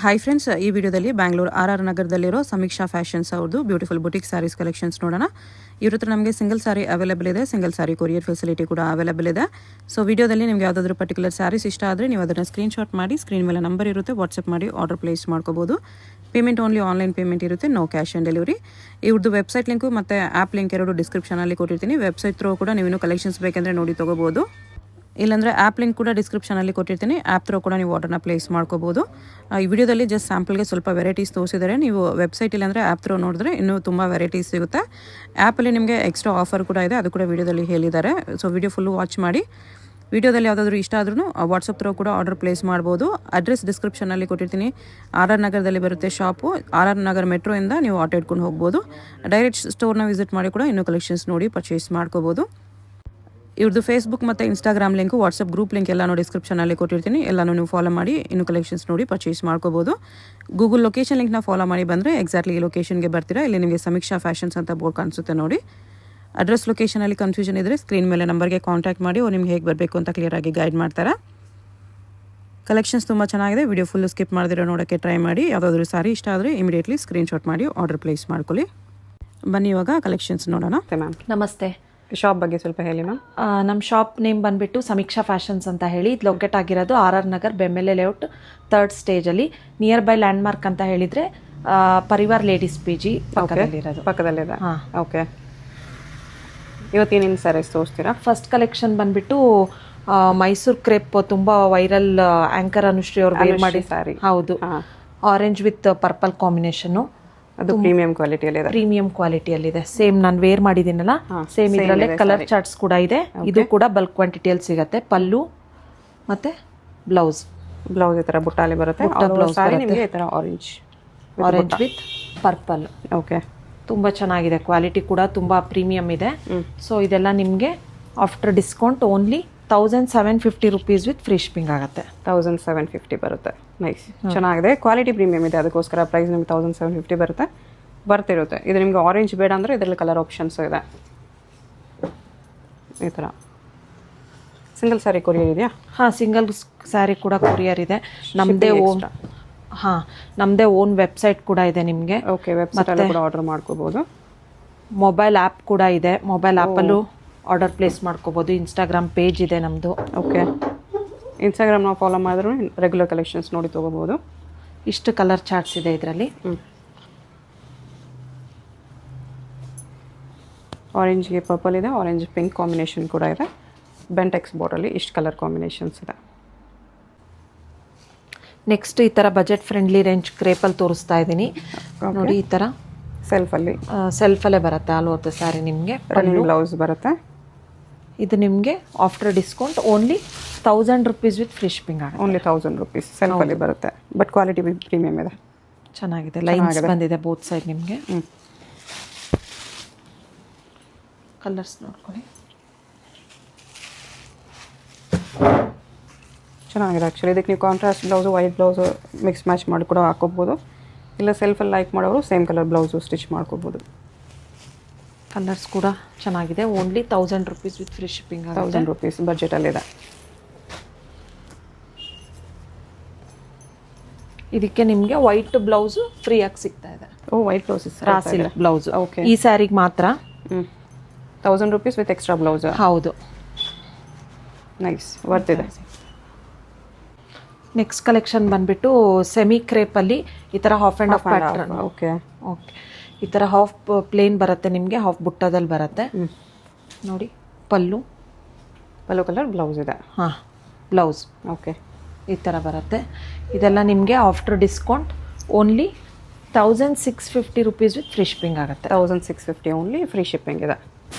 Hi friends, ಈ ವಿಡಿಯೋದಲ್ಲಿ Bangalore RR ನಗರದಲ್ಲಿರೋ ಸಮೀಕ್ಷಾ ಫ್ಯಾಷನ್ಸ್ ಅವ್ರದ್ದು ಬ್ಯೂಟಿಫುಲ್ ಬುಟಿಕ್ ಸ್ಯಾರೀಸ್ ಕಲೆಕ್ಷನ್ಸ್ ನೋಡೋಣ. ಇವ್ರ ಹತ್ರ ನಮಗೆ ಸಿಂಗಲ್ ಸಾರಿ ಅವೈಲೇಬಲ್ ಇದೆ, ಸಿಂಗಲ್ ಸಾರಿ ಕೊರಿಯರ್ ಫೆಸಿಲಿಟಿ ಕೂಡ ಅವೈಲೇಬಲ್ ಇದೆ. ಸೊ ವಿಡಿಯೋದಲ್ಲಿ ನಿಮಗೆ ಯಾವುದಾದ್ರೂ ಪರ್ಟಿಕ್ಯುಲರ್ ಸ್ಯಾರೀಸ್ ಇಷ್ಟ ಆದರೆ ನೀವು ಅದನ್ನು ಸ್ಕ್ರೀನ್ಶಾಟ್ ಮಾಡಿ, ಸ್ಕ್ರೀನ್ ಮೇಲೆ ನಂಬರ್ ಇರುತ್ತೆ, ವಾಟ್ಸಪ್ ಮಾಡಿ ಆರ್ಡರ್ ಪ್ಲೇಸ್ ಮಾಡ್ಕೋಬೋದು. ಪೇಮೆಂಟ್ ಓನ್ಲಿ ಆನ್ಲೈನ್ ಪೇಮೆಂಟ್ ಇರುತ್ತೆ, ನೋ ಕ್ಯಾಶ್ ಆನ್ ಡೆಲಿವರಿ. ಇವ್ರದ್ದು ವೆಬ್ಸೈಟ್ ಲಿಂಕು ಮತ್ತು ಆ್ಯಪ್ ಲಿಂಕ್ ಎರಡು ಡಿಸ್ಕ್ರಿಪ್ಷನಲ್ಲಿ ಕೊಟ್ಟಿರ್ತೀನಿ. ವೆಬ್ಸೈಟ್ ಥ್ರೂ ಕೂಡ ನೀವು ಕಲೆಕ್ಷನ್ಸ್ ಬೇಕೆಂದರೆ ನೋಡಿ ತೊಗೋಬೋದು. ಇಲ್ಲಾಂದರೆ ಆ್ಯಪ್ ಲಿಂಕ್ ಕೂಡ ಡಿಸ್ಕ್ರಿಪ್ಷನಲ್ಲಿ ಕೊಟ್ಟಿರ್ತೀನಿ, ಆ್ಯಪ್ ಥ್ರೂ ಕೂಡ ನೀವು ಆರ್ಡರ್ನ ಪ್ಲೇಸ್ ಮಾಡ್ಕೋಬೋದು. ಈ ವಿಡಿಯೋದಲ್ಲಿ ಜಸ್ಟ್ ಸ್ಯಾಂಪಲ್ಗೆ ಸ್ವಲ್ಪ ವೆರೈಟೀಸ್ ತೋರಿಸಿದ್ದಾರೆ. ನೀವು ವೆಬ್ಸೈಟ್ ಇಲ್ಲಾಂದರೆ ಆ್ಯಪ್ ಥ್ರೂ ನೋಡಿದ್ರೆ ಇನ್ನೂ ತುಂಬ ವೆರೈಟೀಸ್ ಸಿಗುತ್ತೆ. ಆ್ಯಪಲ್ಲಿ ನಿಮಗೆ ಎಕ್ಸ್ಟ್ರಾ ಆಫರ್ ಕೂಡ ಇದೆ, ಅದು ಕೂಡ ವಿಡಿಯೋದಲ್ಲಿ ಹೇಳಿದ್ದಾರೆ. ಸೊ ವಿಡಿಯೋ ಫುಲ್ಲು ವಾಚ್ ಮಾಡಿ. ವಿಡಿಯೋದಲ್ಲಿ ಯಾವುದಾದ್ರೂ ಇಷ್ಟ ಆದ್ರೂ ವಾಟ್ಸಪ್ ಥ್ರೂ ಕೂಡ ಆರ್ಡರ್ ಪ್ಲೇಸ್ ಮಾಡ್ಬೋದು. ಅಡ್ರೆಸ್ ಡಿಸ್ಕ್ರಿಪ್ಷನಲ್ಲಿ ಕೊಟ್ಟಿರ್ತೀನಿ. RR ನಗರದಲ್ಲಿ ಬರುತ್ತೆ ಶಾಪು. RR ನಗರ ಮೆಟ್ರೋಯಿಂದ ನೀವು ಆಟೋ ಇಟ್ಕೊಂಡು ಹೋಗ್ಬೋದು. ಡೈರೆಕ್ಟ್ ಸ್ಟೋರ್ನ ವಿಸಿಟ್ ಮಾಡಿ ಕೂಡ ಇನ್ನೂ ಕಲೆಕ್ಷನ್ಸ್ ನೋಡಿ ಪರ್ಚೇಸ್ ಮಾಡ್ಕೋಬೋದು. ಇವ್ರದ್ದು ಫೇಸ್ಬುಕ್ ಮತ್ತು Instagram link, WhatsApp group link ಎಲ್ಲನೂ ಡಿಸ್ಕ್ರಿಪ್ಷನಲ್ಲಿ ಕೊಟ್ಟಿರ್ತೀನಿ. ಎಲ್ಲನೂ ನೀವು ಫಾಲೋ ಮಾಡಿ ಇನ್ನೂ ಕಲೆಕ್ಷನ್ಸ್ ನೋಡಿ ಪರ್ಚೇಸ್ ಮಾಡ್ಕೋಬೋದು. ಗೂಗಲ್ ಲೊಕೇಶನ್ ಲಿಂಕ್ನ ಫಾಲೋ ಮಾಡಿ ಬಂದರೆ ಎಕ್ಸಾಕ್ಟ್ಲಿ ಈ ಲೊಕೇಶನ್ಗೆ ಬರ್ತೀರಾ. ಇಲ್ಲಿ ನಿಮಗೆ ಸಮೀಕ್ಷಾ ಫ್ಯಾಷನ್ಸ್ ಅಂತ ಬೋರ್ಡ್ ಕಾಣಿಸುತ್ತೆ ನೋಡಿ. ಅಡ್ರೆಸ್ ಲೊಕೇಶನಲ್ಲಿ ಕನ್ಫ್ಯೂಷನ್ ಇದ್ದರೆ ಸ್ಕ್ರೀನ್ ಮೇಲೆ ನಂಬರ್ಗೆ ಕಾಂಟ್ಯಾಕ್ಟ್ ಮಾಡಿ, ಅವ್ರು ನಿಮ್ಗೆ ಹೇಗೆ ಬರಬೇಕು ಅಂತ ಕ್ಲಿಯರಾಗಿ ಗೈಡ್ ಮಾಡ್ತಾರೆ. ಕಲೆಕ್ಷನ್ಸ್ ತುಂಬ ಚೆನ್ನಾಗಿದೆ. ವಿಡಿಯೋ ಫುಲ್ಲು ಸ್ಕಿಪ್ ಮಾಡಿದಿರೋ ನೋಡೋಕ್ಕೆ ಟ್ರೈ ಮಾಡಿ. ಯಾವುದಾದ್ರೂ ಸಾರಿ ಇಷ್ಟ ಆದರೆ ಇಮಿಡಿಯೇಟ್ಲಿ ಸ್ಕ್ರೀನ್ಶಾಟ್ ಮಾಡಿ ಆರ್ಡರ್ ಪ್ಲೇಸ್ ಮಾಡ್ಕೊಳ್ಳಿ. ಬನ್ನಿ ಇವಾಗ ಕಲೆಕ್ಷನ್ಸ್ ನೋಡೋಣ. ಮ್ಯಾಮ್ ನಮಸ್ತೆ. ಶಾಪ್ ಬಗ್ಗೆ ಸ್ವಲ್ಪ ಹೇಳಿ ಮ್ಯಾಮ್. ನಮ್ಮ ಶಾಪ್ ನೇಮ್ ಬಂದ್ಬಿಟ್ಟು ಸಮೀಕ್ಷಾ ಫ್ಯಾಷನ್ಸ್ ಅಂತ ಹೇಳಿ. ಇದು ಲೊಕೇಟ್ ಆಗಿರೋದು RR ನಗರ್ ಬೆಮ್ಮೆಲೆ ಲೇಔಟ್ 3rd ಸ್ಟೇಜಲ್ಲಿ. ನಿಯರ್ ಬೈ ಲ್ಯಾಂಡ್ ಮಾರ್ಕ್ ಅಂತ ಹೇಳಿದರೆ ಪರಿವಾರ್ ಲೇಡೀಸ್ PG ಪಕ್ಕದಲ್ಲಿದೆ. ಹಾಂ, ಓಕೆ. ಇವತ್ತೇನೇನು ಸ್ಯಾರೀಸ್ ತೋರಿಸ್ತೀರಾ? ಫಸ್ಟ್ ಕಲೆಕ್ಷನ್ ಬಂದ್ಬಿಟ್ಟು ಮೈಸೂರು ಕ್ರೇಪ್, ತುಂಬ ವೈರಲ್. ಆಂಕರ್ ಅನುಶ್ರೀ ಅವ್ರು ವೇರ್ ಮಾಡಿ ಸ್ಯಾರಿ. ಹೌದು, ಆರೆಂಜ್ ವಿತ್ ಪರ್ಪಲ್ ಕಾಂಬಿನೇಷನು. ಅದು ಪ್ರೀಮಿಯಂ ಕ್ವಾಲಿಟಿಯಲ್ಲಿದೆ. ಪ್ರೀಮಿಯಂ ಕ್ವಾಲಿಟಿಯಲ್ಲಿದೆ. ಸೇಮ್ ನಾನು ವೇರ್ ಮಾಡಿದ್ದೀನಲ್ಲ, ಸೇಮ್ ಇದರಲ್ಲೇ ಕಲರ್ ಚಾರ್ಟ್ಸ್ ಕೂಡ ಇದೆ. ಇದು ಕೂಡ ಬಲ್ಕ್ ಕ್ವಾಂಟಿಟಿಯಲ್ಲಿ ಸಿಗುತ್ತೆ. ಪಲ್ಲು ಮತ್ತೆ ಬ್ಲೌಸ್ ಈ ಥರ ಬುಟ್ಟಾಲಿ ಬರುತ್ತೆ. ಬ್ಲೌಸ್ ನಿಮಗೆ ಈ ಥರ ಆರೆಂಜ್ ವಿತ್ ಪರ್ಪಲ್. ಓಕೆ, ತುಂಬ ಚೆನ್ನಾಗಿದೆ. ಕ್ವಾಲಿಟಿ ಕೂಡ ತುಂಬ ಪ್ರೀಮಿಯಂ ಇದೆ. ಸೊ ಇದೆಲ್ಲ ನಿಮಗೆ after discount only 1750 rupees with free shipping ಆಗುತ್ತೆ. 1750 ಬರುತ್ತೆ. ನೈಸ್, ಚೆನ್ನಾಗಿದೆ. ಕ್ವಾಲಿಟಿ ಪ್ರೀಮಿಯಂ ಇದೆ, ಅದಕ್ಕೋಸ್ಕರ ಪ್ರೈಸ್ ನಿಮ್ಗೆ 1750 ಬರುತ್ತೆ. ಬರ್ತಿರುತ್ತೆ. ಇದು ನಿಮ್ಗೆ ಆರೆಂಜ್ ಬೇಡ ಅಂದರೆ ಇದರಲ್ಲಿ ಕಲರ್ ಆಪ್ಷನ್ಸ್ ಇದೆ. ಈ ಥರ ಸಿಂಗಲ್ ಸ್ಯಾರಿ ಕೊರಿಯರ್ ಇದೆಯಾ? ಹಾಂ, ಸಿಂಗಲ್ ಸ್ಯಾರಿ ಕೂಡ ಕೊರಿಯರ್ ಇದೆ. ನಮ್ಮದೇ ಓನ್ ನಮ್ಮದೇ ಓನ್ ವೆಬ್ಸೈಟ್ ಕೂಡ ಇದೆ ನಿಮಗೆ. ಓಕೆ, ವೆಬ್ಸೈಟಲ್ಲೂ ಕೂಡ ಆರ್ಡರ್ ಮಾಡ್ಕೋಬೋದು. ಮೊಬೈಲ್ ಆ್ಯಪ್ ಕೂಡ ಇದೆ. ಮೊಬೈಲ್ ಆ್ಯಪಲ್ಲೂ ಆರ್ಡರ್ ಪ್ಲೇಸ್ ಮಾಡ್ಕೋಬೋದು. ಇನ್ಸ್ಟಾಗ್ರಾಮ್ ಪೇಜ್ ಇದೆ ನಮ್ಮದು. ಓಕೆ, ಇನ್ಸ್ಟಾಗ್ರಾಮ್ನ ಫಾಲೋ ಮಾಡಿದ್ರು ರೆಗ್ಯುಲರ್ ಕಲೆಕ್ಷನ್ಸ್ ನೋಡಿ ತೊಗೋಬೋದು. ಇಷ್ಟು ಕಲರ್ ಚಾರ್ಟ್ಸ್ ಇದೆ ಇದರಲ್ಲಿ. ಆರೆಂಜ್ಗೆ ಪರ್ಪಲ್ ಇದೆ, ಆರೆಂಜ್ ಪಿಂಕ್ ಕಾಂಬಿನೇಷನ್ ಕೂಡ ಇದೆ. ಬೆಂಟೆಕ್ಸ್ ಬೋರ್ಡಲ್ಲಿ ಇಷ್ಟು ಕಲರ್ ಕಾಂಬಿನೇಷನ್ಸ್ ಇದೆ. ನೆಕ್ಸ್ಟ್ ಈ ಥರ ಬಜೆಟ್ ಫ್ರೆಂಡ್ಲಿ ರೇಂಜ್ ಕ್ರೇಪಲ್ಲಿ ತೋರಿಸ್ತಾ ಇದ್ದೀನಿ ನೋಡಿ. ಈ ಥರ ಸೆಲ್ಫಲ್ಲೇ ಬರುತ್ತೆ ಆಲ್ ಓವರ್ ದ ಸ್ಯಾರಿ. ನಿಮಗೆ ಬ್ಲೌಸ್ ಬರುತ್ತೆ. ಇದು ನಿಮಗೆ after discount only 1000 rupees with free shipping ಆಗುತ್ತೆ. ಓನ್ಲಿ 1000 rupees ಸೆಲ್ಫಲ್ಲಿ ಬರುತ್ತೆ. ಬಟ್ ಕ್ವಾಲಿಟಿ ಪ್ರೀಮಿಯಂ ಇದೆ. ಚೆನ್ನಾಗಿದೆ. ಲೈನ್ಸ್ ಬಂದಿದೆ ಬೋತ್ ಸೈಡ್. ನಿಮಗೆ ಕಲರ್ಸ್ ನೋಡ್ಕೊಳ್ಳಿ. ಚೆನ್ನಾಗಿದೆ ಆ್ಯಕ್ಚುಲಿ. ಇದಕ್ಕೆ ನೀವು contrast blouse, white blouse mix match ಮಾಡಿ ಕೂಡ ಹಾಕೋಬೋದು. ಇಲ್ಲ ಸೆಲ್ಫಲ್ಲಿ ಲೈಕ್ ಮಾಡೋರು ಸೇಮ್ ಕಲರ್ ಬ್ಲೌಸು ಸ್ಟಿಚ್ ಮಾಡ್ಕೋಬೋದು. ಕಲರ್ಸ್ ಕೂಡ ಚೆನ್ನಾಗಿದೆ. Only 1000 rupees with free shipping ಆಗುತ್ತೆ. 1000 rupees ಬಜೆಟಲ್ಲಿದೆ. ಇದಕ್ಕೆ ನಿಮಗೆ ವೈಟ್ ಬ್ಲೌಸು ಫ್ರೀಯಾಗಿ ಸಿಗ್ತಾ ಇದೆ. ಓ, white blouse raw silk blouse. Okay, ಈ ಸ್ಯಾರಿಗೆ ಮಾತ್ರ 1000 rupees ವಿತ್ ಎಕ್ಸ್ಟ್ರಾ ಬ್ಲೌಸ್. ಹೌದು, ನೈಸ್, ಬರ್ತಿದೆ. ನೆಕ್ಸ್ಟ್ ಕಲೆಕ್ಷನ್ ಬಂದ್ಬಿಟ್ಟು ಸೆಮಿ ಕ್ರೇಪಲ್ಲಿ ಈ ಥರ half and half pattern. Okay okay, ಈ ಥರ ಹಾಫ್ ಪ್ಲೇನ್ ಬರುತ್ತೆ ನಿಮಗೆ, ಹಾಫ್ ಬುಟ್ಟದಲ್ಲಿ ಬರುತ್ತೆ ನೋಡಿ. ಪಲ್ಲು ಕಲರ್ ಬ್ಲೌಸ್ ಇದೆ. ಹಾಂ, ಬ್ಲೌಸ್ ಓಕೆ, ಈ ಥರ ಬರುತ್ತೆ. ಇದೆಲ್ಲ ನಿಮಗೆ after discount only 1650 rupees with free shipping ಆಗುತ್ತೆ. 1650 ಓನ್ಲಿ ಫ್ರೀ ಶಿಪ್ಪಿಂಗ್ ಇದೆ.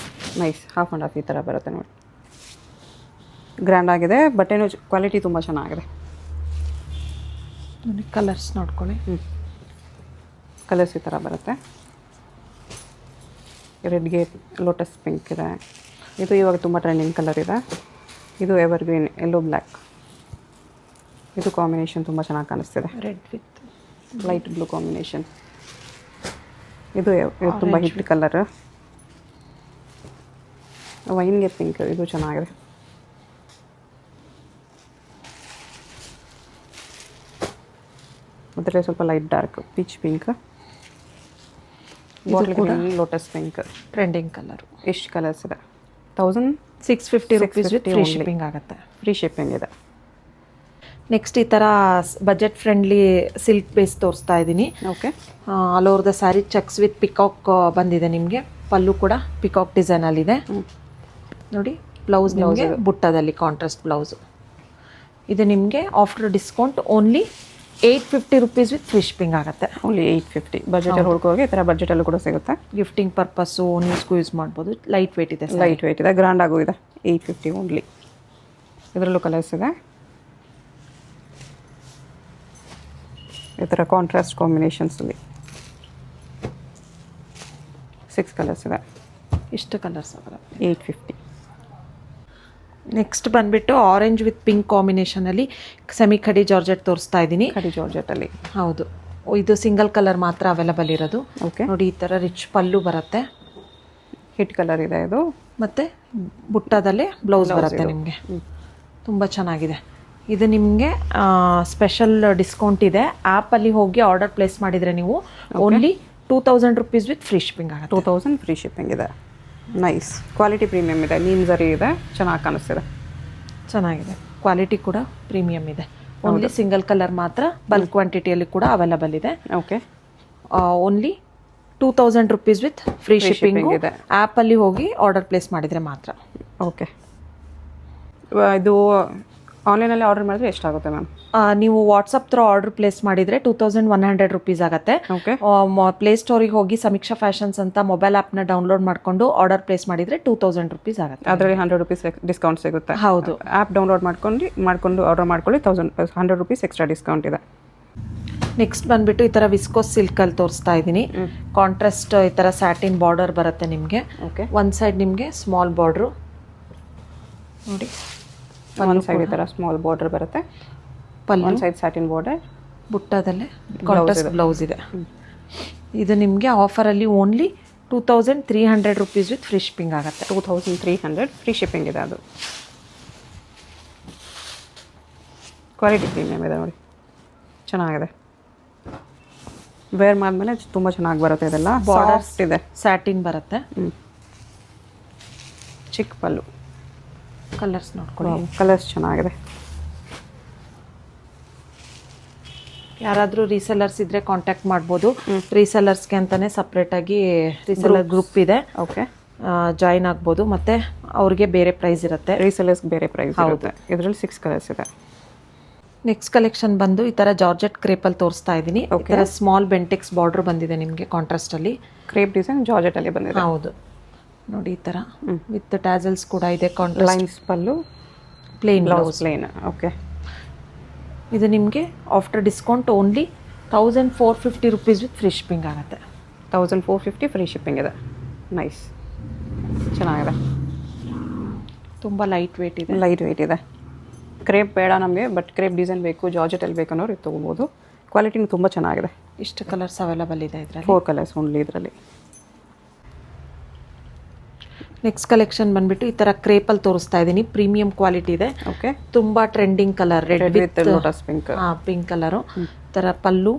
ನೈಸ್, ಹಾಫ್ ಆ್ಯಂಡ್ ಹಾಫ್ ಈ ಥರ ಬರುತ್ತೆ ನೋಡಿ. ಗ್ರ್ಯಾಂಡ್ ಆಗಿದೆ, ಬಟ್ಟೆನೂ ಕ್ವಾಲಿಟಿ ತುಂಬ ಚೆನ್ನಾಗಿದೆ. ಕಲರ್ಸ್ ನೋಡ್ಕೊಳ್ಳಿ. ಕಲರ್ಸ್ ಈ ಥರ ಬರುತ್ತೆ. ರೆಡ್ಗೆ ಲೋಟಸ್ ಪಿಂಕ್ ಇದೆ. ಇದು ಇವಾಗ ತುಂಬ ಟ್ರೆಂಡಿಂಗ್ ಕಲರ್ ಇದೆ. ಇದು ಎವರ್ ಗ್ರೀನ್ ಯೆಲ್ಲೋ ಬ್ಲ್ಯಾಕ್. ಇದು ಕಾಂಬಿನೇಷನ್ ತುಂಬ ಚೆನ್ನಾಗಿ ಕಾಣಿಸ್ತಿದೆ. Red with light blue combination. ಇದು ತುಂಬ ಹಿಟ್ ಕಲರ್. ವೈನ್ಗೆ ಪಿಂಕ್, ಇದು ಚೆನ್ನಾಗಿದೆ. ಅದರಲ್ಲಿ ಸ್ವಲ್ಪ light dark peach pink, bottle green, lotus pink, trending colour. ಎಷ್ಟು ಕಲರ್ಸ್ ಇದೆ? 1650 ರುಪೀಸ್ ವಿತ್ ಫ್ರೀ ಶಿಪ್ಪಿಂಗ್ ಆಗುತ್ತೆ. ಫ್ರೀ ಶಿಪ್ಪಿಂಗ್ ಇದೆ. ನೆಕ್ಸ್ಟ್ ಈ ಥರ ಬಜೆಟ್ ಫ್ರೆಂಡ್ಲಿ ಸಿಲ್ಕ್ ಬೇಸ್ ತೋರಿಸ್ತಾ ಇದ್ದೀನಿ. Okay. All over the sari cheques with peacock ಬಂದಿದೆ ನಿಮಗೆ. ಪಲ್ಲು ಕೂಡ ಪಿಕಾಕ್ ಡಿಸೈನಲ್ಲಿದೆ ನೋಡಿ. ಬ್ಲೌಸ್ ನಿಮಗೆ ಬುಟ್ಟದಲ್ಲಿ ಕಾಂಟ್ರಾಸ್ಟ್ ಬ್ಲೌಸು. ಇದು ನಿಮಗೆ after discount only 850 rupees with free shipping ಆಗುತ್ತೆ. ಓನ್ಲಿ 850. ಬಜೆಟಲ್ಲಿ ಹುಡ್ಕೋಗಿ ಈ ಥರ ಬಜೆಟಲ್ಲೂ ಕೂಡ ಸಿಗುತ್ತೆ. ಗಿಫ್ಟಿಂಗ್ ಪರ್ಪಸ್ಸು ನ್ಯೂಸ್ಗೂ ಯೂಸ್ ಮಾಡ್ಬೋದು. ಲೈಟ್ ವೇಟ್ ಇದೆ, ಲೈಟ್ ವೇಟ್ ಇದೆ, ಗ್ರ್ಯಾಂಡ್ ಆಗೂ ಇದೆ. 850 ಓನ್ಲಿ. ಇದರಲ್ಲೂ ಕಲರ್ಸ್ ಇದೆ. ಈ ಥರ ಕಾಂಟ್ರಾಸ್ಟ್ ಕಾಂಬಿನೇಷನ್ಸಲ್ಲಿ 6 ಕಲರ್ಸ್ ಇದೆ. ಇಷ್ಟು ಕಲರ್ಸ್ ಅವರ 850. ನೆಕ್ಸ್ಟ್ ಬಂದುಬಿಟ್ಟು ಆರೆಂಜ್ ವಿತ್ ಪಿಂಕ್ ಕಾಂಬಿನೇಷನಲ್ಲಿ ಸೆಮಿ ಕಡಿ ಜಾರ್ಜೆಟ್ ತೋರಿಸ್ತಾ ಇದ್ದೀನಿ. ಕಡಿ ಜಾರ್ಜೆಟಲ್ಲಿ ಹೌದು. ಇದು ಸಿಂಗಲ್ ಕಲರ್ ಮಾತ್ರ ಅವೈಲಬಲ್ ಇರೋದು. ಓಕೆ. ನೋಡಿ ಈ ಥರ ರಿಚ್ ಪಲ್ಲು ಬರುತ್ತೆ. ಹಿಟ್ ಕಲರ್ ಇದೆ ಇದು. ಮತ್ತು ಬುಟ್ಟದಲ್ಲೇ ಬ್ಲೌಸ್ ಬರುತ್ತೆ ನಿಮಗೆ. ತುಂಬ ಚೆನ್ನಾಗಿದೆ. ಇದು ನಿಮಗೆ ಸ್ಪೆಷಲ್ ಡಿಸ್ಕೌಂಟ್ ಇದೆ. ಆ್ಯಪಲ್ಲಿ ಹೋಗಿ ಆರ್ಡರ್ ಪ್ಲೇಸ್ ಮಾಡಿದರೆ ನೀವು only 2000 rupees with free shipping ಆಗುತ್ತೆ. 2000 ಫ್ರೀ ಶಿಪ್ಪಿಂಗ್ ಇದೆ. ನೈಸ್. ಕ್ವಾಲಿಟಿ ಪ್ರೀಮಿಯಮ್ ಇದೆ. ನೀಮ್ ಜರಿ ಇದೆ, ಚೆನ್ನಾಗಿ ಕಾಣಿಸ್ತಿದೆ. ಚೆನ್ನಾಗಿದೆ. ಕ್ವಾಲಿಟಿ ಕೂಡ ಪ್ರೀಮಿಯಮ್ ಇದೆ. ಓನ್ಲಿ ಸಿಂಗಲ್ ಕಲರ್ ಮಾತ್ರ ಬಲ್ಕ್ ಕ್ವಾಂಟಿಟಿಯಲ್ಲಿ ಕೂಡ ಅವೈಲಬಲ್ ಇದೆ. Okay. Only 2000 rupees with free shipping ಇದೆ. ಆ್ಯಪಲ್ಲಿ ಹೋಗಿ ಆರ್ಡರ್ ಪ್ಲೇಸ್ ಮಾಡಿದರೆ ಮಾತ್ರ. ಓಕೆ. ಇದು ಆನ್ಲೈನಲ್ಲಿ ಆರ್ಡರ್ ಮಾಡಿದ್ರೆ ಎಷ್ಟಾಗುತ್ತೆ ಮ್ಯಾಮ್? ನೀವು ವಾಟ್ಸಪ್ ಥ್ರೂ ಆರ್ಡರ್ ಪ್ಲೇಸ್ ಮಾಡಿದರೆ 2100 ರುಪೀಸ್ ಆಗುತ್ತೆ. ಓಕೆ. ಪ್ಲೇಸ್ಟೋರಿಗೆ ಹೋಗಿ ಸಮೀಕ್ಷಾ ಫ್ಯಾಷನ್ಸ್ ಅಂತ ಮೊಬೈಲ್ ಆ್ಯಪ್ನ ಡೌನ್ಲೋಡ್ ಮಾಡಿಕೊಂಡು ಆರ್ಡರ್ ಪ್ಲೇಸ್ ಮಾಡಿದರೆ 2000 ರುಪೀಸ್ ಆಗುತ್ತೆ. ಅದರಲ್ಲಿ 100 ರುಪೀಸ್ ಡಿಸ್ಕೌಂಟ್ ಸಿಗುತ್ತೆ. ಹೌದು. ಆ್ಯಪ್ ಡೌನ್ಲೋಡ್ ಮಾಡ್ಕೊಂಡು ಆರ್ಡರ್ ಮಾಡ್ಕೊಳ್ಳಿ. 100 ರುಪೀಸ್ ಎಕ್ಸ್ಟ್ರಾ ಡಿಸ್ಕೌಂಟ್ ಇದೆ. ನೆಕ್ಸ್ಟ್ ಬಂದುಬಿಟ್ಟು ಈ ಥರ ವಿಸ್ಕೋಸ್ ಸಿಲ್ಕಲ್ಲಿ ತೋರಿಸ್ತಾ ಇದ್ದೀನಿ. ಕಾಂಟ್ರಾಸ್ಟ್ ಈ ಥರ ಸ್ಯಾಟಿನ್ ಬಾರ್ಡರ್ ಬರುತ್ತೆ ನಿಮಗೆ. ಓಕೆ. ಒಂದು ಸೈಡ್ ನಿಮಗೆ ಸ್ಮಾಲ್ ಬಾರ್ಡ್ರು ನೋಡಿ. ಒಂದು ಸೈಡ್ ಈ ಥರ ಸ್ಮಾಲ್ ಬಾರ್ಡರ್ ಬರುತ್ತೆ. ಒಂದು ಸೈಡ್ ಸ್ಯಾಟಿನ್ ಬಾರ್ಡರ್, ಬುಟ್ಟದಲ್ಲೇ ಕಾಂಟ್ರಾಸ್ಟ್ ಬ್ಲೌಸ್ ಇದೆ. ಇದು ನಿಮಗೆ ಆಫರಲ್ಲಿ only 2300 rupees with free shipping ಆಗುತ್ತೆ. 2300 ಫ್ರೀ ಶಿಪ್ಪಿಂಗ್ ಇದೆ. ಅದು ಕ್ವಾಲಿಟಿ ಪ್ರೀಮಿಯಮ್ ಇದೆ ನೋಡಿ, ಚೆನ್ನಾಗಿದೆ. ವೇರ್ ಮಾಡಿದ್ಮೇಲೆ ತುಂಬ ಚೆನ್ನಾಗಿ ಬರುತ್ತೆ. ಇದೆಲ್ಲ ಬಾರ್ಡರ್ಸ್ ಇದೆ, ಸ್ಯಾಟಿನ್ ಬರುತ್ತೆ. ಚಿಕ್ಕ ಪಲ್ಲು. ಕಲರ್ಸ್ ನೋಡ್ಕೊಳ್ಳಿ. ಕಲರ್ಸ್ ಚೆನ್ನಾಗಿದೆ. ಯಾರಾದರೂ ರೀಸೆಲ್ಲರ್ಸ್ ಇದ್ದರೆ ಕಾಂಟ್ಯಾಕ್ಟ್ ಮಾಡ್ಬೋದು. ರೀಸೆಲ್ಲರ್ಸ್ಗೆ ಅಂತಲೇ ಸಪ್ರೇಟಾಗಿ ರೀಸೆಲ್ಲರ್ ಗ್ರೂಪ್ ಇದೆ. ಓಕೆ. ಜಾಯಿನ್ ಆಗ್ಬೋದು. ಮತ್ತು ಅವ್ರಿಗೆ ಬೇರೆ ಪ್ರೈಸ್ ಇರುತ್ತೆ. ರೀಸೆಲ್ಲರ್ಸ್ಗೆ ಬೇರೆ ಪ್ರೈಸ್ ಇರುತ್ತೆ. ಇದರಲ್ಲಿ 6 ಕಲರ್ಸ್ ಇದೆ. ನೆಕ್ಸ್ಟ್ ಕಲೆಕ್ಷನ್ ಬಂದು ಈ ಥರ ಜಾರ್ಜೆಟ್ ಕ್ರೇಪಲ್ಲಿ ತೋರಿಸ್ತಾ ಇದ್ದೀನಿ. ಈ ಥರ ಸ್ಮಾಲ್ ಬೆಂಟೆಕ್ಸ್ ಬಾರ್ಡರ್ ಬಂದಿದೆ ನಿಮಗೆ ಕಾಂಟ್ರಾಸ್ಟಲ್ಲಿ. ಕ್ರೇಪ್ ಡಿಸೈನ್ ಜಾರ್ಜೆಟಲ್ಲಿ ಬಂದಿದೆ. ಹೌದು ನೋಡಿ. ಈ ಥರ ವಿತ್ ಟ್ಯಾಸಲ್ಸ್ ಕೂಡ ಇದೆ. ಕಾಂಟ್ರಾಸ್ಟ್ ಲೈನ್ಸ್ ಪಲ್ಲು, ಪ್ಲೇನ್ ಬ್ಲೌಸ್ ಪ್ಲೇನ್. ಓಕೆ. ಇದು ನಿಮಗೆ after discount only 1450 rupees with free shipping ಆಗುತ್ತೆ. 1450 ಫ್ರೀ ಶಿಪ್ಪಿಂಗ್ ಇದೆ. ನೈಸ್, ಚೆನ್ನಾಗಿದೆ. ತುಂಬ ಲೈಟ್ ವೇಟ್ ಇದೆ. ಲೈಟ್ ವೇಟ್ ಇದೆ. ಕ್ರೇಪ್ ಬೇಡ ನಮಗೆ, ಬಟ್ ಕ್ರೇಪ್ ಡಿಸೈನ್ ಬೇಕು, ಜಾರ್ಜೆಟಲ್ಲಿ ಬೇಕನ್ನೋರು ಇದು ತೊಗೋಬೋದು. ಕ್ವಾಲಿಟಿನೂ ತುಂಬ ಚೆನ್ನಾಗಿದೆ. ಇಷ್ಟು ಕಲರ್ಸ್ ಅವೈಲಬಲ್ ಇದೆ ಇದರಲ್ಲಿ. 4 ಕಲರ್ಸ್ ಓನ್ಲಿ ಇದರಲ್ಲಿ. ನೆಕ್ಸ್ಟ್ ಕಲೆಕ್ಷನ್ ಬಂದ್ಬಿಟ್ಟು ಈ ಥರ ಕ್ರೇಪಲ್ಲಿ ತೋರಿಸ್ತಾ ಇದ್ದೀನಿ. ಪ್ರೀಮಿಯಂ ಕ್ವಾಲಿಟಿ ಇದೆ. ಓಕೆ. ತುಂಬ trending colour, red with lotus pink. Pink colour. ಈ ಥರ ಪಲ್ಲು.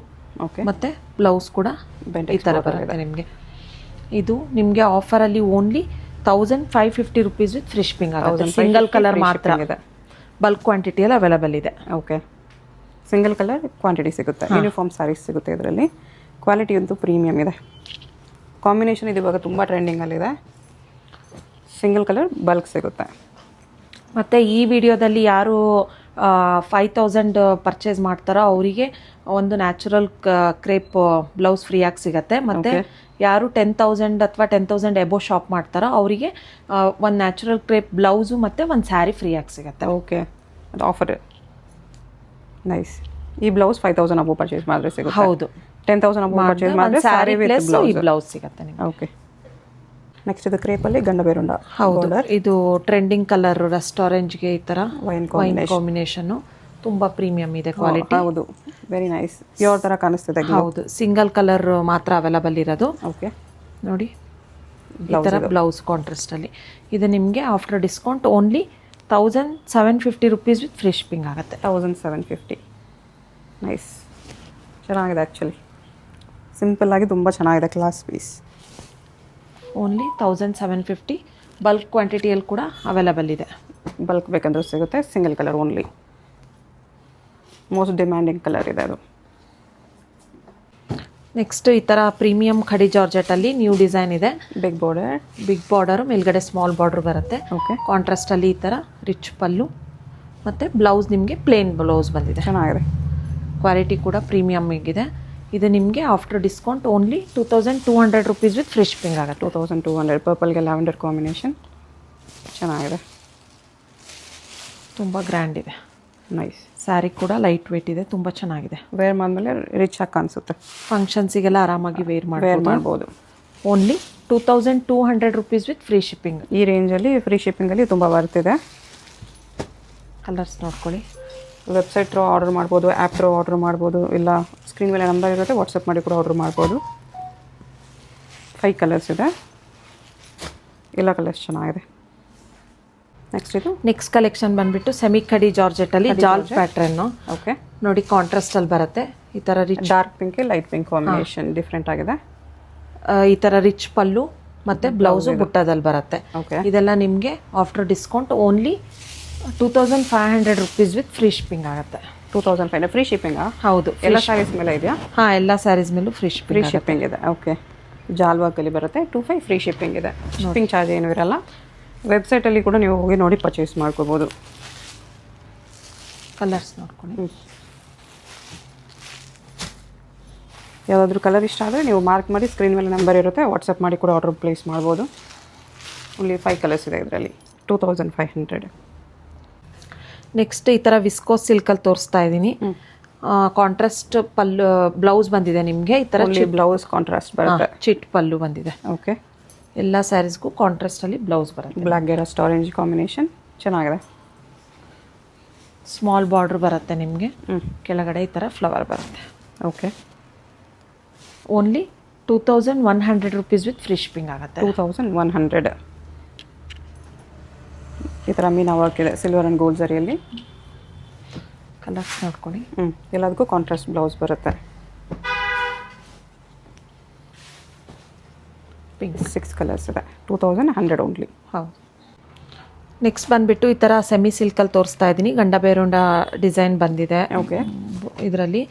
ಓಕೆ. ಮತ್ತು ಬ್ಲೌಸ್ ಕೂಡ ಈ ಥರ ಬರುತ್ತೆ ನಿಮಗೆ. ಇದು ನಿಮಗೆ ಆಫರಲ್ಲಿ only 1550 rupees with free shipping ಆಗುತ್ತೆ. ಸಿಂಗಲ್ ಕಲರ್ ಮಾತ್ರ ಇದೆ. ಬಲ್ಕ್ ಕ್ವಾಂಟಿಟಿಯಲ್ಲಿ ಅವೈಲಬಲ್ ಇದೆ. ಓಕೆ. ಸಿಂಗಲ್ ಕಲರ್ ಕ್ವಾಂಟಿಟಿ ಸಿಗುತ್ತೆ. ಯೂನಿಫಾರ್ಮ್ ಸ್ಯಾರೀಸ್ ಸಿಗುತ್ತೆ ಇದರಲ್ಲಿ. ಕ್ವಾಲಿಟಿ ಅಂತೂ ಪ್ರೀಮಿಯಮ್ ಇದೆ. ಕಾಂಬಿನೇಷನ್ ಇದು ಇವಾಗ ತುಂಬ ಟ್ರೆಂಡಿಂಗಲ್ಲಿದೆ. ಸಿಂಗಲ್ ಕಲರ್ ಬಲ್ಕ್ ಸಿಗುತ್ತೆ. ಮತ್ತು ಈ ವಿಡಿಯೋದಲ್ಲಿ ಯಾರು 5000 ಪರ್ಚೇಸ್ ಮಾಡ್ತಾರೋ ಅವರಿಗೆ ಒಂದು ನ್ಯಾಚುರಲ್ ಕ್ರೇಪ್ ಬ್ಲೌಸ್ ಫ್ರೀಯಾಗಿ ಸಿಗುತ್ತೆ. ಮತ್ತು ಯಾರು 10,000 ಅಥವಾ 10,000 ಎಬೋ ಶಾಪ್ ಮಾಡ್ತಾರೋ ಅವರಿಗೆ ಒಂದು ನ್ಯಾಚುರಲ್ ಕ್ರೇಪ್ ಬ್ಲೌಸು ಮತ್ತು ಒಂದು ಸ್ಯಾರಿ ಫ್ರೀಯಾಗಿ ಸಿಗುತ್ತೆ. ಓಕೆ. ಅದು ಆಫರ್. ನೈಸ್. ಈ ಬ್ಲೌಸ್ 5000 ಅಬೋ ಪರ್ಚೇಸ್ ಮಾಡಿದ್ರೆ ಸಿಗುತ್ತೆ. ಹೌದು. 10,000 ಅಬೋ ಪರ್ಚೇಸ್ ಮಾಡಿದ್ರೆ ಸ್ಯಾರಿ ವಿತ್ ಬ್ಲೌಸ್ ಸಿಗುತ್ತೆ ನಿಮಗೆ. ಓಕೆ. ನೆಕ್ಸ್ಟ್ ಇದು ಕ್ರೇಪಲ್ಲಿ ಗಂಡ ಬೇರುಂಡ. ಹೌದು. ಇದು ಟ್ರೆಂಡಿಂಗ್ ಕಲರ್ ರಸ್ಟ್ ಆರೆಂಜ್ಗೆ ಈ ಥರ ವೈನ್ ಕಾಂಬಿನೇಷನ್ನು. ತುಂಬ ಪ್ರೀಮಿಯಮ್ ಇದೆ ಕ್ವಾಲಿಟಿ. ಹೌದು. Very nice. ಪ್ಯೂರ್ ಥರ ಕಾಣಿಸ್ತಿದೆ. ಹೌದು. ಸಿಂಗಲ್ ಕಲರ್ ಮಾತ್ರ ಅವೈಲಬಲ್ ಇರೋದು. ಓಕೆ. ನೋಡಿ ಈ ಥರ ಬ್ಲೌಸ್ ಕಾಂಟ್ರಾಸ್ಟಲ್ಲಿ. ಇದು ನಿಮಗೆ after discount only 1750 rupees with free shipping ಆಗುತ್ತೆ. 1750. ನೈಸ್, ಚೆನ್ನಾಗಿದೆ ಆ್ಯಕ್ಚುಲಿ, ಸಿಂಪಲ್ಲಾಗಿ ತುಂಬ ಚೆನ್ನಾಗಿದೆ, ಕ್ಲಾಸ್ ಪೀಸ್. ಓನ್ಲಿ 1750. ಬಲ್ಕ್ ಕ್ವಾಂಟಿಟಿಯಲ್ಲಿ ಕೂಡ ಅವೈಲಬಲ್ ಇದೆ. ಬಲ್ಕ್ ಬೇಕಂದ್ರೂ ಸಿಗುತ್ತೆ. Single colour only, most demanding colour ಇದೆ ಅದು. ನೆಕ್ಸ್ಟ್ ಈ ಥರ ಪ್ರೀಮಿಯಂ ಖಡಿ ಜಾರ್ಜೆಟಲ್ಲಿ ನ್ಯೂ ಡಿಸೈನ್ ಇದೆ. ಬಿಗ್ ಬಾರ್ಡರು ಮೇಲ್ಗಡೆ ಸ್ಮಾಲ್ ಬಾರ್ಡರ್ ಬರುತ್ತೆ. ಓಕೆ, ಕಾಂಟ್ರಾಸ್ಟಲ್ಲಿ ಈ ಥರ ರಿಚ್ ಪಲ್ಲು ಮತ್ತು ಬ್ಲೌಸ್ ನಿಮಗೆ ಪ್ಲೇನ್ ಬ್ಲೌಸ್ ಬಂದಿದೆ. ಚೆನ್ನಾಗಿದೆ. ಕ್ವಾಲಿಟಿ ಕೂಡ ಪ್ರೀಮಿಯಮ್ ಆಗಿದೆ. ಇದು ನಿಮಗೆ after discount only 2200 rupees with free shipping ಆಗುತ್ತೆ. 2200. ಪರ್ಪಲ್ಗೆ ಲ್ಯಾವೆಂಡರ್ ಕಾಂಬಿನೇಷನ್ ಚೆನ್ನಾಗಿದೆ, ತುಂಬ ಗ್ರ್ಯಾಂಡ್ ಇದೆ. ನೈಸ್. ಸ್ಯಾರಿ ಕೂಡ ಲೈಟ್ ವೇಟ್ ಇದೆ, ತುಂಬ ಚೆನ್ನಾಗಿದೆ. ವೇರ್ ಮಾಡಿದ್ಮೇಲೆ ರಿಚ್ ಆಗಿ ಕಾಣಿಸುತ್ತೆ. ಫಂಕ್ಷನ್ಸಿಗೆಲ್ಲ ಆರಾಮಾಗಿ ವೇರ್ ಮಾಡ್ಬೋದು. Only 2200 rupees with free shipping. ಈ ರೇಂಜಲ್ಲಿ ಫ್ರೀ ಶಿಪ್ಪಿಂಗಲ್ಲಿ ತುಂಬ ಬರ್ತಿದೆ. ಕಲರ್ಸ್ ನೋಡ್ಕೊಳ್ಳಿ. ವೆಬ್ಸೈಟ್ ಥ್ರೂ ಆರ್ಡರ್ ಮಾಡ್ಬೋದು, ಆ್ಯಪ್ ಥ್ರೂ ಆರ್ಡರ್ ಮಾಡ್ಬೋದು, ಇಲ್ಲ ಸ್ಕ್ರೀನ್ ಮೇಲೆ ನಂಬರ್ ಇರುತ್ತೆ, ವಾಟ್ಸಪ್ ಮಾಡಿ ಕೂಡ ಆರ್ಡರ್ ಮಾಡ್ಬೋದು. 5 ಕಲರ್ಸ್ ಇದೆ, ಎಲ್ಲ ಕಲರ್ಸ್ ಚೆನ್ನಾಗಿದೆ. ನೆಕ್ಸ್ಟ್ ಕಲೆಕ್ಷನ್ ಬಂದ್ಬಿಟ್ಟು ಸೆಮಿ ಖಡಿ ಜಾರ್ಜೆಟಲ್ಲಿ ಜಾಲ್ ಪ್ಯಾಟ್ರನ್ನು. ಓಕೆ, ನೋಡಿ ಕಾಂಟ್ರಾಸ್ಟಲ್ಲಿ ಬರುತ್ತೆ. ಈ ಥರ rich dark pink light pink combination different ಆಗಿದೆ. ಈ ಥರ ರಿಚ್ ಪಲ್ಲು ಮತ್ತು ಬ್ಲೌಸು ಬುಟ್ಟದಲ್ಲಿ ಬರುತ್ತೆ. ಓಕೆ, ಇದೆಲ್ಲ ನಿಮಗೆ after discount only 2500 rupees with free shipping ಆಗುತ್ತೆ. 2500 ಫ್ರೀ ಶಿಪ್ಪಿಂಗಾ? ಹೌದು. ಎಲ್ಲ ಸ್ಯಾರೀಸ್ ಮೇಲೆ ಇದೆಯಾ? ಹಾಂ, ಎಲ್ಲ ಸ್ಯಾರೀಸ್ ಮೇಲೂ ಫ್ರೀ ಶಿಪ್ಪಿಂಗ್ ಇದೆ. ಓಕೆ, ಜಾಲ್ ವರ್ಕಲ್ಲಿ ಬರುತ್ತೆ. 2500 ಫ್ರೀ ಶಿಪ್ಪಿಂಗ್ ಇದೆ. ಶಿಪ್ಪಿಂಗ್ ಚಾರ್ಜ್ ಏನೂ ಇರಲ್ಲ. ವೆಬ್ಸೈಟಲ್ಲಿ ಕೂಡ ನೀವು ಹೋಗಿ ನೋಡಿ ಪರ್ಚೇಸ್ ಮಾಡ್ಕೋಬೋದು. ಕಲರ್ಸ್ ನೋಡ್ಕೊಂಡು ಯಾವುದಾದ್ರೂ ಕಲರ್ ಇಷ್ಟ ಆದರೆ ನೀವು ಮಾರ್ಕ್ ಮಾಡಿ, ಸ್ಕ್ರೀನ್ ಮೇಲೆ ನಂಬರ್ ಇರುತ್ತೆ, ವಾಟ್ಸಪ್ ಮಾಡಿ ಕೂಡ ಆರ್ಡರ್ ಪ್ಲೇಸ್ ಮಾಡ್ಬೋದು. ಓನ್ಲಿ 5 ಕಲರ್ಸ್ ಇದೆ ಇದರಲ್ಲಿ. 2500. ನೆಕ್ಸ್ಟ್ ಈ ಥರ ವಿಸ್ಕೋಸ್ ಸಿಲ್ಕಲ್ಲಿ ತೋರಿಸ್ತಾ ಇದ್ದೀನಿ. ಕಾಂಟ್ರಾಸ್ಟ್ ಪಲ್ಲು ಬ್ಲೌಸ್ ಬಂದಿದೆ ನಿಮಗೆ. ಈ ಥರ ಬ್ಲೌಸ್ ಕಾಂಟ್ರಾಸ್ಟ್ ಬರುತ್ತೆ, ಚಿಟ್ ಪಲ್ಲು ಬಂದಿದೆ. ಓಕೆ, ಎಲ್ಲ ಸ್ಯಾರೀಸ್ಗೂ ಕಾಂಟ್ರಾಸ್ಟಲ್ಲಿ ಬ್ಲೌಸ್ ಬರುತ್ತೆ. ಬ್ಲ್ಯಾಕ್ ಗೆರಸ್ಟ್ ಆರೆಂಜ್ ಕಾಂಬಿನೇಷನ್ ಚೆನ್ನಾಗಿದೆ. ಸ್ಮಾಲ್ ಬಾರ್ಡ್ರ್ ಬರುತ್ತೆ ನಿಮಗೆ. ಕೆಳಗಡೆ ಈ ಥರ ಫ್ಲವರ್ ಬರುತ್ತೆ. Okay, only 2100 rupees with free shipping ಆಗುತ್ತೆ. 2100. ಈ ಥರ ಮೀನಾ ವರ್ಕ್ ಇದೆ ಸಿಲ್ವರ್ ಆ್ಯಂಡ್ ಗೋಲ್ಡ್ ಜರಿಯಲ್ಲಿ. ಕಲರ್ಸ್ ನೋಡ್ಕೊಳ್ಳಿ. ಎಲ್ಲದಕ್ಕೂ ಕಾಂಟ್ರಾಸ್ಟ್ ಬ್ಲೌಸ್ ಬರುತ್ತೆ. ಪಿಂಕ್ 6 ಕಲರ್ಸ್ ಇದೆ. 2100 ಓನ್ಲಿ. ಹೌದು. ನೆಕ್ಸ್ಟ್ ಬಂದುಬಿಟ್ಟು ಈ ಥರ ಸೆಮಿ ಸಿಲ್ಕಲ್ಲಿ ತೋರಿಸ್ತಾ ಇದ್ದೀನಿ. ಗಂಡ ಬೇರುಂಡ ಡಿಸೈನ್ ಬಂದಿದೆ. ಓಕೆ, ಇದರಲ್ಲಿ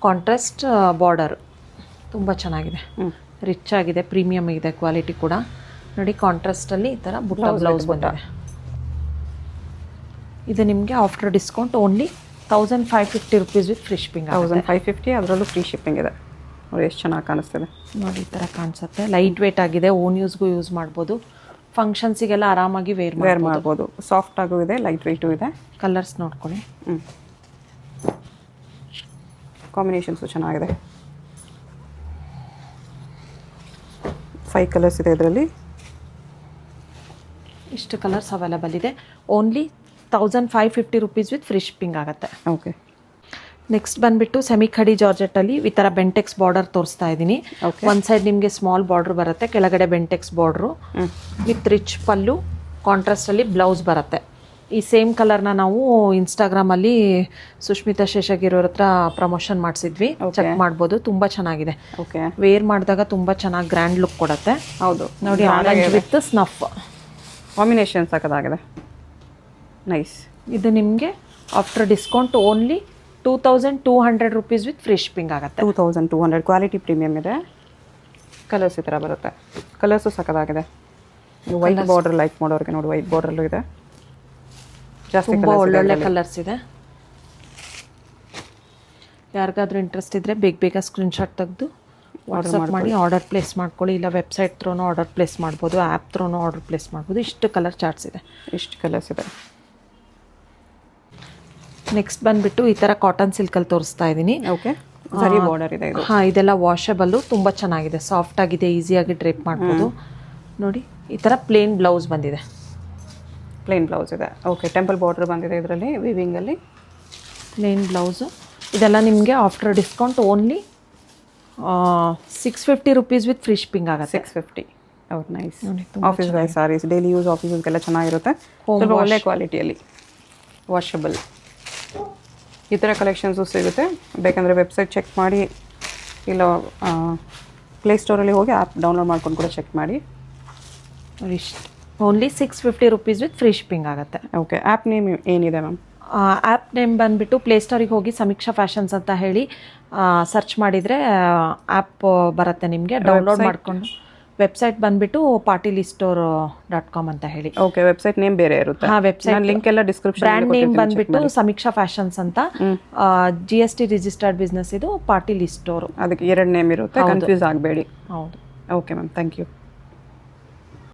ಕಾಂಟ್ರಾಸ್ಟ್ ಬಾರ್ಡರ್ ತುಂಬ ಚೆನ್ನಾಗಿದೆ, ರಿಚ್ ಆಗಿದೆ, ಪ್ರೀಮಿಯಮ್ ಇದೆ, ಕ್ವಾಲಿಟಿ ಕೂಡ. ನೋಡಿ ಕಾಂಟ್ರಾಸ್ಟಲ್ಲಿ ಈ ಥರ ಬುಟ್ಟ ಬ್ಲೌಸ್ ಬಂದಿದೆ. ಇದು ನಿಮಗೆ after discount only 1550 rupees with free shipping. 1550, ಅದರಲ್ಲೂ ಫ್ರೀ ಶಿಪ್ಪಿಂಗ್ ಇದೆ. ನೋಡಿ ಎಷ್ಟು ಚೆನ್ನಾಗಿ ಕಾಣಿಸ್ತಿದೆ. ನೋಡಿ ಈ ಥರ ಕಾಣಿಸುತ್ತೆ. ಲೈಟ್ ವೇಟ್ ಆಗಿದೆ, ಓನ್ ಯೂಸ್ಗೂ ಯೂಸ್ ಮಾಡ್ಬೋದು, ಫಂಕ್ಷನ್ಸಿಗೆಲ್ಲ ಆರಾಮಾಗಿ ವೇರ್ ಮಾಡ್ಬೋದು. ಸಾಫ್ಟ್ ಆಗೂ ಇದೆ, ಲೈಟ್ ವೆಯ್ಟು ಇದೆ. ಕಲರ್ಸ್ ನೋಡ್ಕೊಳ್ಳಿ. ಕಾಂಬಿನೇಷನ್ಸು ಚೆನ್ನಾಗಿದೆ. 5 ಕಲರ್ಸ್ ಇದೆ ಇದರಲ್ಲಿ. ಇಷ್ಟು ಕಲರ್ಸ್ ಅವೈಲಬಲ್ ಇದೆ. Only 1550 rupees with free shipping ಆಗುತ್ತೆ. ಓಕೆ, ನೆಕ್ಸ್ಟ್ ಬಂದುಬಿಟ್ಟು ಸೆಮಿ ಖಡಿ ಜಾರ್ಜೆಟಲ್ಲಿ ಈ ಥರ ಬೆಂಟೆಕ್ಸ್ ಬಾರ್ಡರ್ ತೋರಿಸ್ತಾ ಇದ್ದೀನಿ. ಒಂದು ಸೈಡ್ ನಿಮಗೆ ಸ್ಮಾಲ್ ಬಾರ್ಡರ್ ಬರುತ್ತೆ, ಕೆಳಗಡೆ Bentex border with rich pallu, ಕಾಂಟ್ರಾಸ್ಟಲ್ಲಿ ಬ್ಲೌಸ್ ಬರುತ್ತೆ. ಈ ಸೇಮ್ ಕಲರ್ನ ನಾವು ಇನ್ಸ್ಟಾಗ್ರಾಮಲ್ಲಿ ಸುಷ್ಮಿತಾ ಶೇಷಗಿರೋರ ಹತ್ರ ಪ್ರಮೋಷನ್ ಮಾಡಿಸಿದ್ವಿ, ಚೆಕ್ ಮಾಡ್ಬೋದು. ತುಂಬ ಚೆನ್ನಾಗಿದೆ. ಓಕೆ, ವೇರ್ ಮಾಡಿದಾಗ ತುಂಬ ಚೆನ್ನಾಗಿ ಗ್ರ್ಯಾಂಡ್ ಲುಕ್ ಕೊಡುತ್ತೆ. ಹೌದು. ನೋಡಿ ಆರೆಂಜ್ ವಿತ್ ಸ್ನಫ್ ಕಾಂಬಿನೇಷನ್ ಸಾಕದಾಗಿದೆ. ನೈಸ್. ಇದು ನಿಮಗೆ after discount only 2200 rupees with free shipping ಆಗುತ್ತೆ. 2200. ಕ್ವಾಲಿಟಿ ಪ್ರೀಮಿಯಮ್ ಇದೆ. ಕಲರ್ಸ್ ಈ ಥರ ಬರುತ್ತೆ. ಕಲರ್ಸು ಸಾಕದಾಗಿದೆ. ವೈಟ್ ಬಾರ್ಡರ್ ಲೈಕ್ ಮಾಡೋರಿಗೆ ನೋಡಿ, ವೈಟ್ ಬಾರ್ಡ್ರಲ್ಲೂ ಇದೆ. ಜಾಸ್ತಿ ತುಂಬ ಒಳ್ಳೊಳ್ಳೆ ಕಲರ್ಸ್ ಇದೆ. ಯಾರಿಗಾದ್ರೂ ಇಂಟ್ರೆಸ್ಟ್ ಇದ್ದರೆ ಬೇಗ ಸ್ಕ್ರೀನ್ಶಾಟ್ ತೆಗೆದು ವಾಟ್ಸಪ್ ಮಾಡಿ ಆರ್ಡರ್ ಪ್ಲೇಸ್ ಮಾಡ್ಕೊಳ್ಳಿ. ಇಲ್ಲ ವೆಬ್ಸೈಟ್ ಥ್ರೂನು ಆರ್ಡರ್ ಪ್ಲೇಸ್ ಮಾಡ್ಬೋದು, ಆ್ಯಪ್ ಥ್ರೂನು ಆರ್ಡರ್ ಪ್ಲೇಸ್ ಮಾಡ್ಬೋದು. ಇಷ್ಟು ಕಲರ್ ಚಾರ್ಟ್ಸ್ ಇದೆ. ಇಷ್ಟು ಕಲರ್ಸ್ ಇದೆ. ನೆಕ್ಸ್ಟ್ ಬಂದುಬಿಟ್ಟು ಈ ಥರ ಕಾಟನ್ ಸಿಲ್ಕಲ್ಲಿ ತೋರಿಸ್ತಾ ಇದ್ದೀನಿ. ಓಕೆ, ಸರಿ ಬಾರ್ಡರ್ ಇದೆ ಇದು. ಹಾಂ, ಇದೆಲ್ಲ ವಾಷಬಲ್ಲು, ತುಂಬ ಚೆನ್ನಾಗಿದೆ, ಸಾಫ್ಟ್ ಆಗಿದೆ, ಈಸಿಯಾಗಿ ಡ್ರೇಪ್ ಮಾಡ್ಬೋದು. ನೋಡಿ ಈ ಥರ ಪ್ಲೇನ್ ಬ್ಲೌಸ್ ಬಂದಿದೆ. ಪ್ಲೇನ್ ಬ್ಲೌಸ್ ಇದೆ. ಓಕೆ, ಟೆಂಪಲ್ ಬಾರ್ಡರ್ ಬಂದಿದೆ ಇದರಲ್ಲಿ ವಿವಿಂಗಲ್ಲಿ. Plain blouse. ಇದೆಲ್ಲ ನಿಮಗೆ after discount only 650 rupees with free shipping ಆಗುತ್ತೆ. 650. ಹೌದು, nice. Office wear saris, daily use ಆಫೀಸ್ಗೆಲ್ಲ ಚೆನ್ನಾಗಿರುತ್ತೆ. ಸ್ವಲ್ಪ ಒಳ್ಳೆ ಕ್ವಾಲಿಟಿಯಲ್ಲಿ, ವಾಷಬಲ್. ಈ ಥರ ಕಲೆಕ್ಷನ್ಸು ಸಿಗುತ್ತೆ. ಬೇಕಂದರೆ ವೆಬ್ಸೈಟ್ ಚೆಕ್ ಮಾಡಿ, ಇಲ್ಲ ಪ್ಲೇಸ್ಟೋರಲ್ಲಿ ಹೋಗಿ ಆ್ಯಪ್ ಡೌನ್ಲೋಡ್ ಮಾಡ್ಕೊಂಡು ಕೂಡ ಚೆಕ್ ಮಾಡಿ. ಇಷ್ಟು only 650 rupees with free shipping ಆಗುತ್ತೆ. ಓಕೆ, ಆ್ಯಪ್ ನೇಮ್ ಏನಿದೆ ಮ್ಯಾಮ್? ಆ್ಯಪ್ ನೇಮ್ ಬಂದುಬಿಟ್ಟು ಪ್ಲೇಸ್ಟೋರಿಗೆ ಹೋಗಿ ಸಮೀಕ್ಷಾ ಫ್ಯಾಷನ್ಸ್ ಅಂತ ಹೇಳಿ ಸರ್ಚ್ ಮಾಡಿದರೆ ಆ್ಯಪ್ ಬರುತ್ತೆ ನಿಮಗೆ. ಡೌನ್ಲೋಡ್ ಮಾಡಿಕೊಂಡು ವೆಬ್ಸೈಟ್ ಬಂದುಬಿಟ್ಟು partylisstore.com ಅಂತ ಹೇಳಿ. ಓಕೆ, ವೆಬ್ಸೈಟ್ ನೇಮ್ ಬೇರೆ ಇರುತ್ತೆ. ಹಾಂ, ವೆಬ್ಸೈಟ್ ಲಿಂಕ್ ಎಲ್ಲ ಡಿಸ್ಕ್ರಿಪ್ಷನ್. ಬ್ರ್ಯಾಂಡ್ ನೇಮ್ ಬಂದುಬಿಟ್ಟು ಸಮೀಕ್ಷಾ ಫ್ಯಾಷನ್ಸ್ ಅಂತ, GST ರಿಜಿಸ್ಟರ್ಡ್ ಬಿಸ್ನೆಸ್ ಇದು ಪಾರ್ಟಿ ಲಿಸ್ಟ್ ಸ್ಟೋರು. ಅದಕ್ಕೆ 2 ನೇಮ್ ಇರುತ್ತೆ, ಕನ್ಫ್ಯೂಸ್ ಆಗಬೇಡಿ. ಹೌದು. Okay ma'am, thank you.